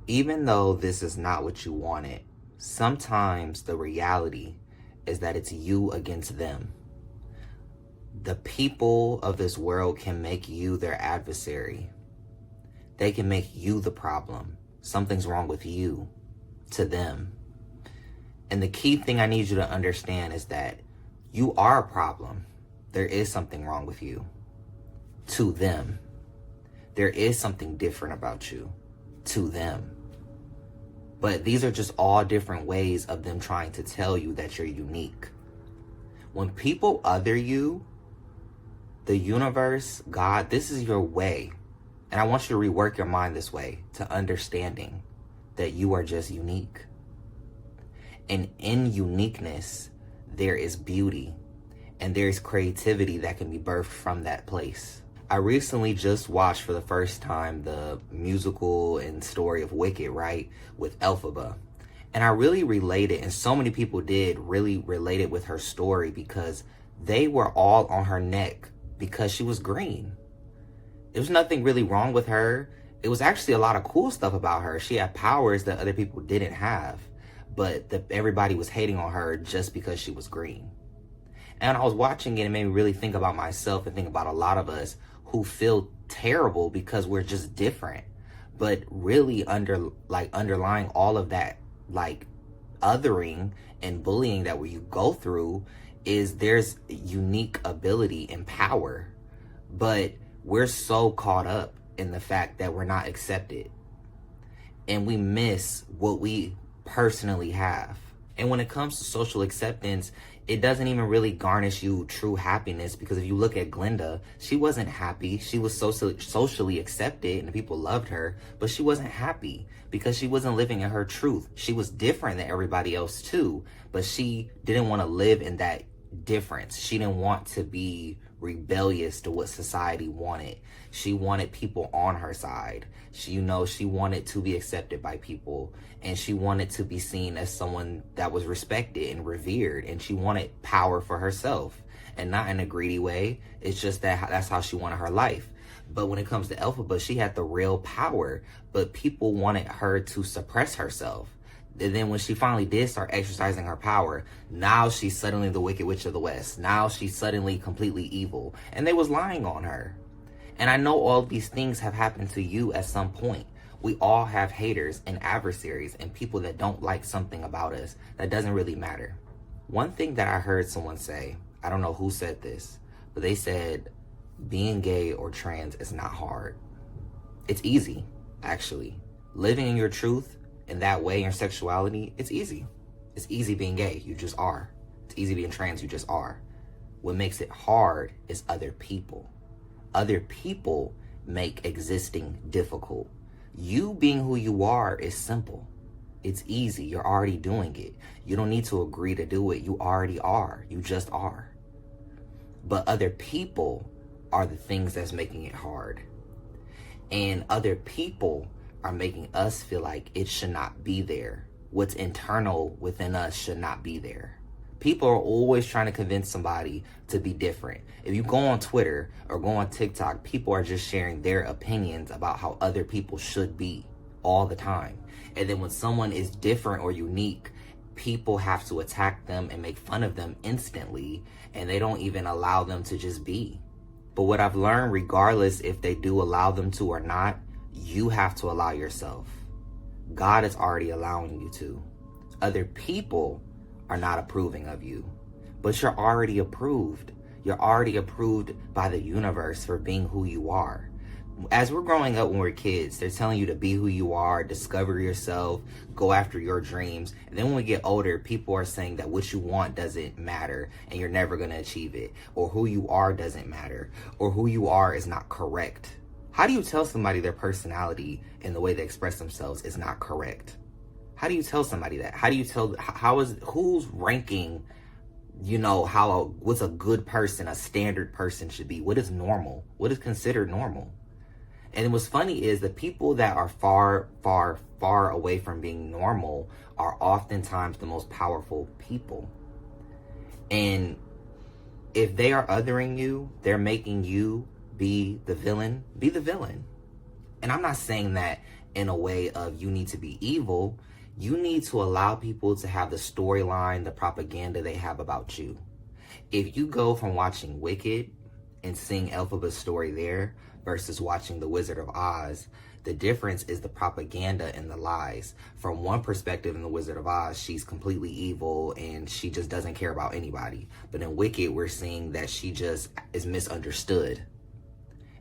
Even though this is not what you wanted, sometimes the reality is that it's you against them. The people of this world can make you their adversary. They can make you the problem. Something's wrong with you to them. And the key thing I need you to understand is that you are a problem. There is something wrong with you to them. There is something different about you to them. But these are just all different ways of them trying to tell you that you're unique. When people other you, the universe, God, this is your way. And I want you to rework your mind this way to understanding that you are just unique. And in uniqueness, there is beauty and there's creativity that can be birthed from that place. I recently just watched for the first time the musical and story of Wicked, right? With Elphaba. And I really related, and so many people did really related with her story because they were all on her neck because she was green. There was nothing really wrong with her. It was actually a lot of cool stuff about her. She had powers that other people didn't have, but everybody was hating on her just because she was green. And I was watching it and made me really think about myself and think about a lot of us who feel terrible because we're just different. But really underlying all of that, like othering and bullying that you go through is there's unique ability and power. But we're so caught up in the fact that we're not accepted. And we miss what we personally have. And when it comes to social acceptance, it doesn't even really garnish you true happiness, because if you look at Glenda, she wasn't happy. She was socially accepted and people loved her, but she wasn't happy because she wasn't living in her truth. She was different than everybody else too, but she didn't want to live in that difference. She didn't want to be rebellious to what society wanted. She wanted people on her side. She wanted to be accepted by people, and she wanted to be seen as someone that was respected and revered, and she wanted power for herself, and not in a greedy way. It's just that's how she wanted her life. But when it comes to Elphaba, she had the real power, but people wanted her to suppress herself. And then when she finally did start exercising her power, now she's suddenly the Wicked Witch of the West. Now she's suddenly completely evil. And they was lying on her. And I know all these things have happened to you at some point. We all have haters and adversaries and people that don't like something about us that doesn't really matter. One thing that I heard someone say, I don't know who said this, but they said being gay or trans is not hard. It's easy, actually. Living in your truth in that way, your sexuality, it's easy. It's easy being gay, you just are. It's easy being trans, you just are. What makes it hard is other people. Other people make existing difficult. You being who you are is simple. It's easy, you're already doing it. You don't need to agree to do it, you already are. You just are. But other people are the things that's making it hard. And other people are making us feel like it should not be there. What's internal within us should not be there. People are always trying to convince somebody to be different. If you go on Twitter or go on TikTok, people are just sharing their opinions about how other people should be all the time. And then when someone is different or unique, people have to attack them and make fun of them instantly, and they don't even allow them to just be. But what I've learned, regardless if they do allow them to or not, you have to allow yourself. God is already allowing you to. Other people are not approving of you, but you're already approved. You're already approved by the universe for being who you are. As we're growing up when we're kids, they're telling you to be who you are, discover yourself, go after your dreams. And then when we get older, people are saying that what you want doesn't matter and you're never going to achieve it, or who you are doesn't matter, or who you are is not correct. How do you tell somebody their personality and the way they express themselves is not correct? How do you tell somebody that? How do you tell, who's ranking, what's a good person, a standard person should be? What is normal? What is considered normal? And what's funny is the people that are far, far, far away from being normal are oftentimes the most powerful people. And if they are othering you, they're making you be the villain, be the villain. And I'm not saying that in a way of you need to be evil. You need to allow people to have the storyline, the propaganda they have about you. If you go from watching Wicked and seeing Elphaba's story there versus watching The Wizard of Oz, the difference is the propaganda and the lies. From one perspective in The Wizard of Oz, she's completely evil and she just doesn't care about anybody. But in Wicked, we're seeing that she just is misunderstood.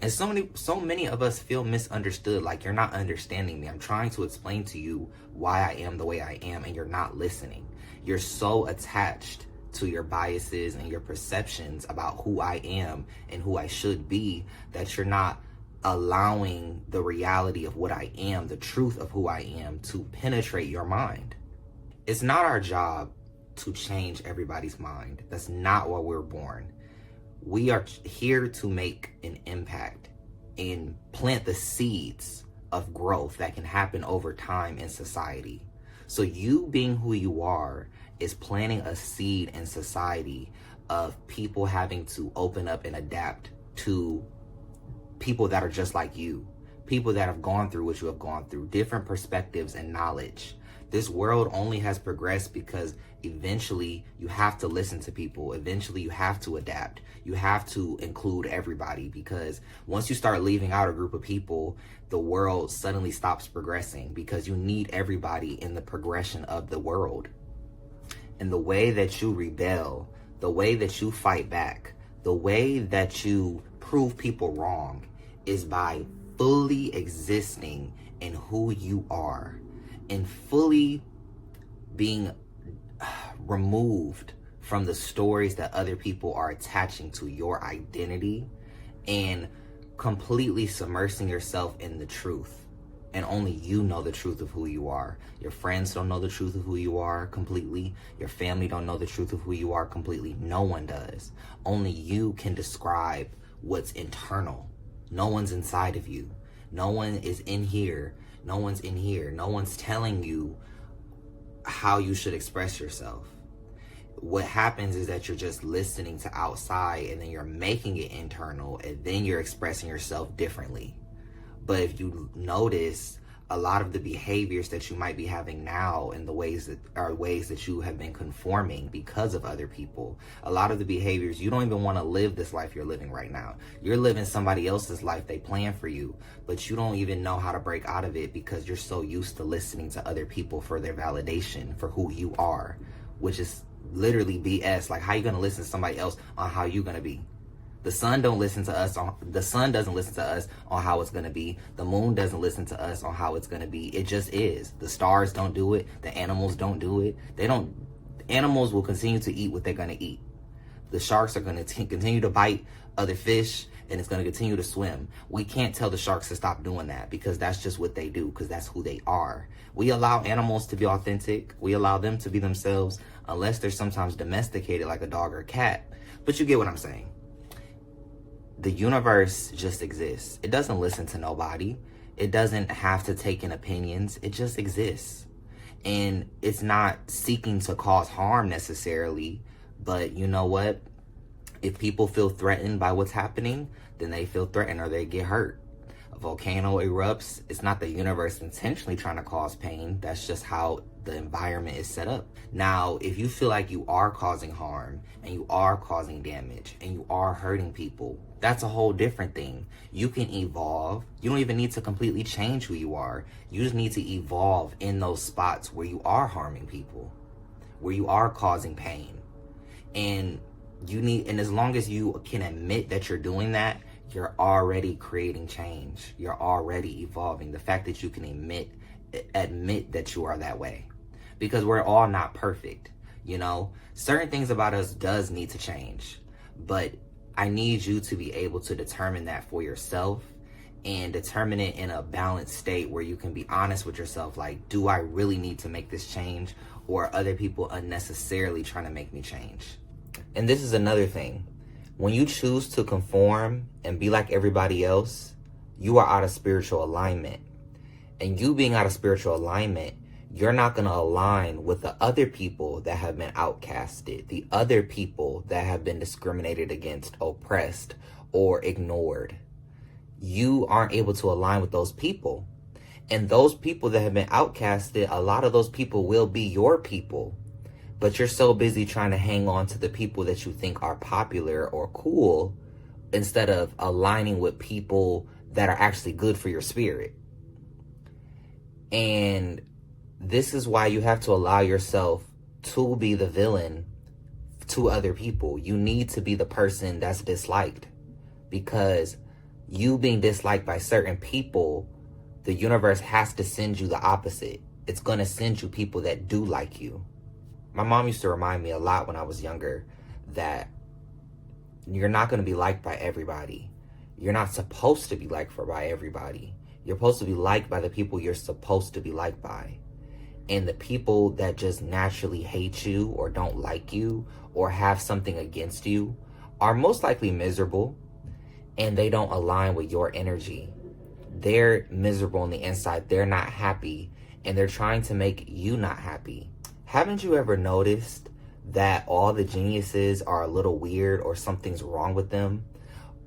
And so many of us feel misunderstood, like you're not understanding me. I'm trying to explain to you why I am the way I am, and you're not listening. You're so attached to your biases and your perceptions about who I am and who I should be that you're not allowing the reality of what I am, the truth of who I am, to penetrate your mind. It's not our job to change everybody's mind. That's not why we're born. We are here to make an impact and plant the seeds of growth that can happen over time in society. So you being who you are is planting a seed in society of people having to open up and adapt to people that are just like you, people that have gone through what you have gone through, different perspectives and knowledge. This world only has progressed because eventually you have to listen to people. Eventually you have to adapt. You have to include everybody, because once you start leaving out a group of people, the world suddenly stops progressing, because you need everybody in the progression of the world. And the way that you rebel, the way that you fight back, the way that you prove people wrong is by fully existing in who you are and fully being removed from the stories that other people are attaching to your identity, and completely submersing yourself in the truth. And only you know the truth of who you are. Your friends don't know the truth of who you are completely. Your family don't know the truth of who you are completely. No one does. Only you can describe what's internal. No one's inside of you. No one is in here. No one's in here. No one's telling you how you should express yourself. What happens is that you're just listening to outside, and then you're making it internal, and then you're expressing yourself differently. But if you notice, a lot of the behaviors that you might be having now, and the ways that you have been conforming because of other people, a lot of the behaviors, you don't even want to live this life you're living right now. You're living somebody else's life they plan for you, but you don't even know how to break out of it because you're so used to listening to other people for their validation for who you are, which is literally BS. Like, how you going to listen to somebody else on how you're going to be? The sun doesn't listen to us on how it's going to be. The moon doesn't listen to us on how it's going to be. It just is. The stars don't do it. The animals don't do it. Animals will continue to eat what they're going to eat. The sharks are going to continue to bite other fish, and it's going to continue to swim. We can't tell the sharks to stop doing that, because that's just what they do, because that's who they are. We allow animals to be authentic. We allow them to be themselves, unless they're sometimes domesticated like a dog or a cat. But you get what I'm saying. The universe just exists. It doesn't listen to nobody. It doesn't have to take in opinions. It just exists. And it's not seeking to cause harm necessarily. But you know what? If people feel threatened by what's happening, then they feel threatened or they get hurt. A volcano erupts. It's not the universe intentionally trying to cause pain. That's just how the environment is set up. Now, if you feel like you are causing harm and you are causing damage and you are hurting people, that's a whole different thing. You can evolve. You don't even need to completely change who you are. You just need to evolve in those spots where you are harming people, where you are causing pain. And as long as you can admit that you're doing that, you're already creating change. You're already evolving. The fact that you can admit that you are that way, because we're all not perfect. Certain things about us does need to change, but I need you to be able to determine that for yourself, and determine it in a balanced state where you can be honest with yourself. Like, do I really need to make this change, or are other people unnecessarily trying to make me change? And this is another thing. When you choose to conform and be like everybody else, you are out of spiritual alignment. And you being out of spiritual alignment, you're not going to align with the other people that have been outcasted, the other people that have been discriminated against, oppressed, or ignored. You aren't able to align with those people. And those people that have been outcasted, a lot of those people will be your people. But you're so busy trying to hang on to the people that you think are popular or cool instead of aligning with people that are actually good for your spirit. And this is why you have to allow yourself to be the villain to other people. You need to be the person that's disliked, because you being disliked by certain people, the universe has to send you the opposite. It's going to send you people that do like you. My mom used to remind me a lot when I was younger that you're not going to be liked by everybody. You're not supposed to be liked by everybody. You're supposed to be liked by the people you're supposed to be liked by. And the people that just naturally hate you or don't like you or have something against you are most likely miserable, and they don't align with your energy. They're miserable on the inside. They're not happy, and they're trying to make you not happy. Haven't you ever noticed that all the geniuses are a little weird or something's wrong with them?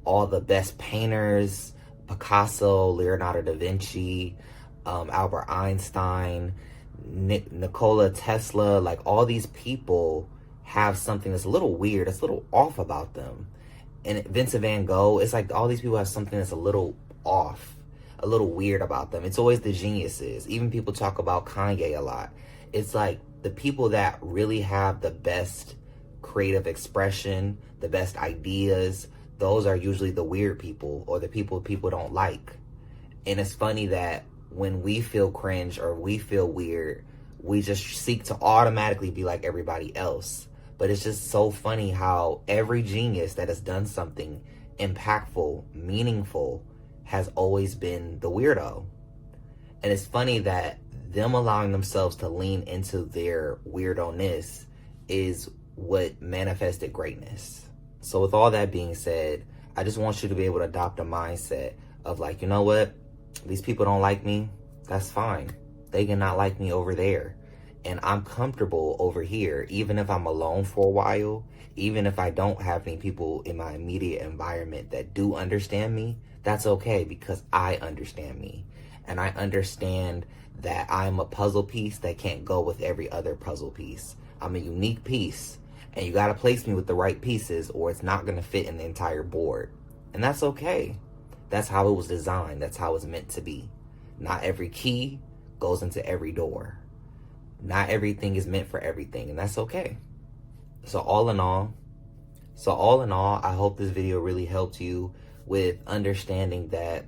All the best painters, Picasso, Leonardo da Vinci, Albert Einstein, Nikola Tesla, like all these people have something that's a little weird, that's a little off about them. And Vincent van Gogh, it's like all these people have something that's a little off, a little weird about them. It's always the geniuses. Even people talk about Kanye a lot. It's like the people that really have the best creative expression, the best ideas, those are usually the weird people, or the people don't like. And it's funny that when we feel cringe or we feel weird, we just seek to automatically be like everybody else. But it's just so funny how every genius that has done something impactful, meaningful, has always been the weirdo. And it's funny that them allowing themselves to lean into their weirdo-ness is what manifested greatness. So with all that being said, I just want you to be able to adopt a mindset of like, you know what? These people don't like me. That's fine. They cannot like me over there. And I'm comfortable over here, even if I'm alone for a while, even if I don't have any people in my immediate environment that do understand me, that's okay, because I understand me. And I understand that I'm a puzzle piece that can't go with every other puzzle piece. I'm a unique piece, and you got to place me with the right pieces or it's not going to fit in the entire board. And that's okay. That's how it was designed. That's how it's meant to be. Not every key goes into every door. Not everything is meant for everything, and that's okay. So all in all, I hope this video really helped you with understanding that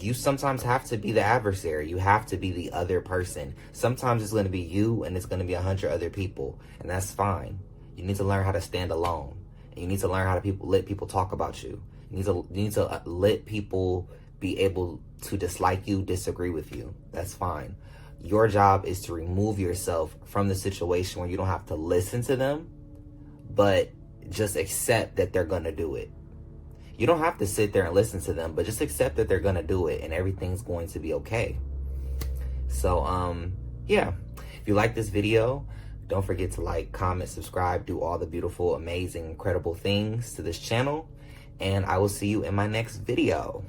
you sometimes have to be the adversary. You have to be the other person. Sometimes it's going to be you and it's going to be 100 other people, and that's fine. You need to learn how to stand alone, and you need to learn how to let people talk about you. You need to let people be able to dislike you, disagree with you. That's fine. Your job is to remove yourself from the situation where you don't have to listen to them, but just accept that they're going to do it. You don't have to sit there and listen to them, but just accept that they're going to do it and everything's going to be okay. So, yeah. If you like this video, don't forget to like, comment, subscribe, do all the beautiful, amazing, incredible things to this channel. And I will see you in my next video.